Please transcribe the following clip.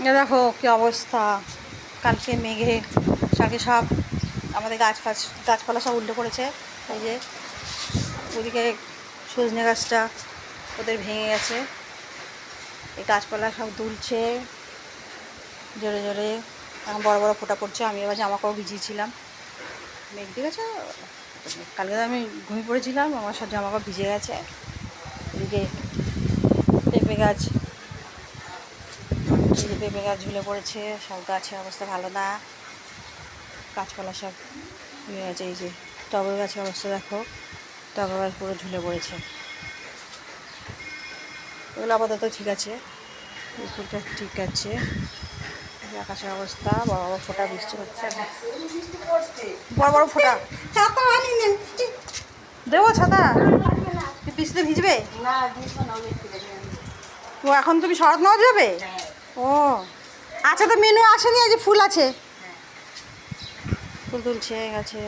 দেখো কি অবস্থা, কালকে মেঘে কালকে সব আমাদের গাছপালা সব উল্টে পড়েছে। এই যে ওদিকে সজনে গাছটা ওদের ভেঙে গেছে, এই গাছপালা সব দুলছে জোরে জোরে, এখন বড় বড় ফোঁটা পড়ছে। আমি এবার জামা কাপড় ভিজিয়েছিলাম, মেঘ দেখেছো, কালকে তো আমি ঘুমিয়ে পড়েছিলাম, আমার সব জামা কাপড় ভিজে গেছে। এদিকে পেঁপে গাছ, এই যে পেঁপে গাছ ঝুলে পড়েছে, সব গাছের অবস্থা ভালো না, গাছপালা সব হয়ে গেছে। এই যে টগর গাছের অবস্থা দেখো, টগর গাছ পুরো ঝুলে পড়েছে। এগুলো আপাতত ঠিক আছে, এই ফুলটা ঠিক আছে। আকাশের অবস্থা, বড় বড় ফোঁটা বৃষ্টি হচ্ছে, বড় বড় ফোঁটা। দেবো ছাতা, বৃষ্টিতে ভিজবে? ও এখন তুমি শরৎ নেওয়া যাবে? ও আচ্ছা, তো মেনু আসেনি, আজ ফুল আছে, ফুল তুলছে গেছে।